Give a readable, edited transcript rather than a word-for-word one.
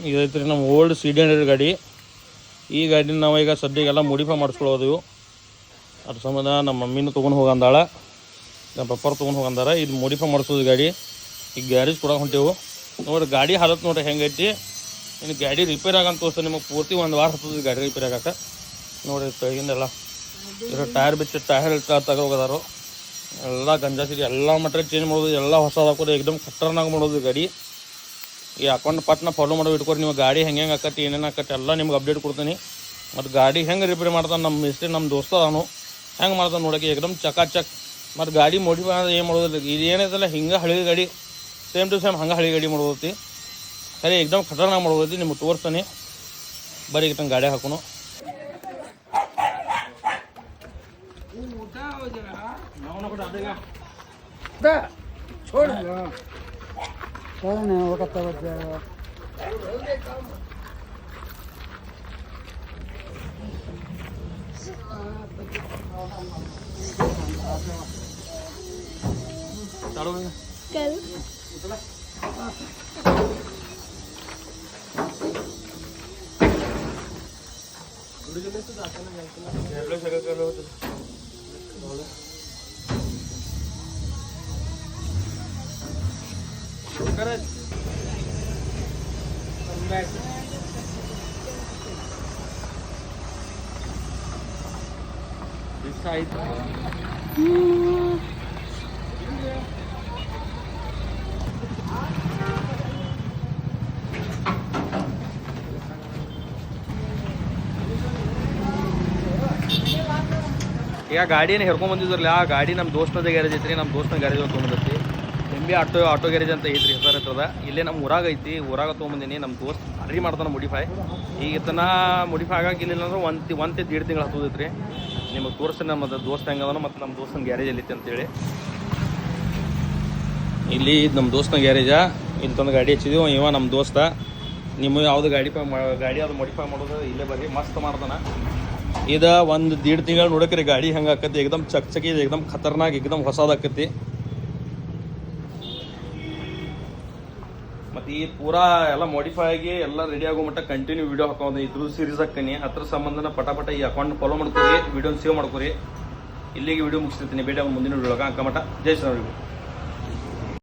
ಇದೈತೆ ರೀ ನಮ್ಮ old CD100 ಗಾಡಿ. ಈ ಗಾಡಿನ ನಾವು ಈಗ ಸದ್ಯಕ್ಕೆಲ್ಲ ಮಾಡಿಫೈ ಮಾಡಿಸ್ಕೊಳ್ಳೋದು. ಅದ್ರ ಸಂಬಂಧ ನಮ್ಮ ಮಮ್ಮಿನೂ ತೊಗೊಂಡು ಹೋಗಂದಾಳ, ನಮ್ಮ ಪಪ್ಪರು ತೊಗೊಂಡು ಹೋಗಂದಾರ. ಇದು ಮಾಡಿಫೈ ಮಾಡಿಸೋದು ಗಾಡಿ. ಈಗ ಗ್ಯಾರೇಜ್ ಕೊಡೋಕೆ ಹೊಂಟೇವು. ನೋಡಿರಿ ಗಾಡಿ ಹಾಲತ್ ನೋಡಿರಿ ಹೆಂಗೈತಿ. ಇನ್ನು ಗಾಡಿ ರಿಪೇರ್ ಆಗಂತ ತೋರಿಸ್ತಾರೆ ನಿಮಗೆ. ಪೂರ್ತಿ 1 ವಾರ ಹತ್ತದ ಗಾಡಿ ರಿಪೇರ್ ಆಗಕ್ಕೆ. ನೋಡಿರಿ ತೆಗಿಂದೆಲ್ಲ ಇರೋ ಟೈರ್ ಬಿಚ್ಚ ಟೈರ್ ತಗೋದಾರು ಎಲ್ಲ ಗಂಜಾಸಿರಿ ಎಲ್ಲ ಮಟ್ರಿಯಲ್ ಚೇಂಜ್ ಮಾಡೋದು, ಎಲ್ಲ ಹೊಸದು ಹಾಕೋದು, ಏಕದಮ್ ಖತರ್ನಾಗ ಮಾಡೋದು ಗಾಡಿ. ಈ ಅಕೌಂಟ್ ಪಟ್ನ ಫಾಲೋ ಮಾಡೋ ಇಟ್ಕೊರಿ. ನೀವು ಗಾಡಿ ಹೆಂಗೆ ಆಕತಿ ಏನೇನು ಆಕತಿ ಎಲ್ಲ ನಿಮ್ಗೆ ಅಪ್ಡೇಟ್ ಕೊಡ್ತೀನಿ. ಮತ್ತು ಗಾಡಿ ಹೆಂಗೆ ರಿಪೇರ್ ಮಾಡ್ತಾನೆ ನಮ್ಮ ಮಿಸ್ತ್ರಿ ನಮ್ಮ ದೋಸ್ತ ಅವನು ಹೆಂಗೆ ಮಾಡ್ತಾನೆ ನೋಡೋಕೆ ಏಕದಮ್ ಚಕಾಚಕ್. ಮತ್ತು ಗಾಡಿ ಮಾಡಿಫೈ ಅಂದ್ರೆ ಏನು ಮಾಡೋದಿಲ್ಲ. ಇದು ಏನೈತಲ್ಲ ಹಿಂಗೆ ಹಳಿ ಗಾಡಿ ಸೇಮ್ ಟು ಸೇಮ್ ಹಂಗೆ ಹಳಿ ಗಾಡಿ ಮಾಡೋದೈತಿ. ಸರಿ ಏಕದಮ್ ಖತರ್ನಾಗ ಮಾಡೋದೈತಿ. ನಿಮ್ಗೆ ತೋರಿಸ್ತಾನೆ ಬರೀ ಈಗ ಗಾಡಿ ಹಾಕೋನು. ಈಗ ಗಾಡಿನ ಹೆರ್ಕೊಂಡ್ ಬಂದಿದ್ರಲ್ಲ, ಆ ಗಾಡಿ ನಮ್ಮ ದೋಸ್ತದ ಗ್ಯಾರೇಜ್ ಐತ್ರಿ. ನಮ್ಮ ದೋಸ್ತನ ಗ್ಯಾರೇಜ್ ತೊಗೊಂಬಂದೈತಿ. MB ಆಟೋ ಗ್ಯಾರೇಜ್ ಅಂತ ಐತ್ರಿ, ಹೆಸರು ಇರ್ತದ. ಇಲ್ಲೇ ನಮ್ಮ ಊರಾಗ ಐತಿ. ಊರಾಗ ತೊಗೊಂಬಂದಿನಿ. ನಮ್ಮ ದೋಸ್ತ್ ಭಾರಿ ಮಾಡ್ತಾನೆ ಮಾಡಿಫೈ. ಈಗ ತನ ಮಾಡಿಫೈ ಆಗಕ್ಕಿಲ್ಲ ಅಂದ್ರೆ ಒಂದು 1 ತಿಂಗಳು ಹತ್ತೋದೈತ್ರಿ. ನಿಮಗೆ ತೋರಿಸ್ತೀನಿ ನಮ್ಮ ದೋಸ್ತ ಹೆಂಗದನ ಮತ್ತು ನಮ್ಮ ದೋಸ್ತನ ಗ್ಯಾರೇಜ್ ಎಲ್ಲಿತ್ತು ಅಂತೇಳಿ. ಇಲ್ಲಿ ನಮ್ಮ ದೋಸ್ತನ ಗ್ಯಾರೇಜ. ಇಲ್ಲಿ ತಂದು ಗಾಡಿ ಹಚ್ಚಿದೀವಿ. ಇವ ನಮ್ಮ ದೋಸ್ತ. ನಿಮ್ಮ ಯಾವುದು ಗಾಡಿ ಅದು ಮಾಡಿಫೈ ಮಾಡೋದು ಇಲ್ಲೇ ಬರ್ರಿ, ಮಸ್ತ್ ಮಾಡ್ತಾನೆ. ಇದು 1-1.5 ತಿಂಗಳು ನೋಡಕ್ರಿ ಗಾಡಿ ಹೆಂಗೆ ಆಕತಿ. ಏಕದಮ್ ಚಕ್ ಇದು ಏಕದಮ್ ಖತರ್ನಾಕ್, ಏಕದಮ್ ಹೊಸದಾಕತಿ. ಮತ್ತು ಈ ಪೂರಾ ಎಲ್ಲ ಮಾಡಿಫೈ ಆಗಿ ಎಲ್ಲ ರೆಡಿ ಆಗೋ ಮಟ್ಟ ಕಂಟಿನ್ಯೂ ವೀಡಿಯೋ ಹಾಕೋದು. ಇದ್ರ ಸೀರೀಸ್ ಹಾಕ್ತೀನಿ. ಅದ್ರ ಸಂಬಂಧನ ಪಟ ಈ ಅಕೌಂಟ್ ಫಾಲೋ ಮಾಡ್ಕೊರಿ, ವೀಡಿಯೋನ ಸೇವ್ ಮಾಡ್ಕೊರಿ. ಇಲ್ಲಿಗೆ ವೀಡಿಯೋ ಮುಗಿಸ್ತೀನಿ. ಭೇಟಿ ಮುಂದಿನ ವೀಡಿಯೋ ಹಾಕ ಮಟ್ಟ. ಜೈ ಶ್ರೀರಾಮ್.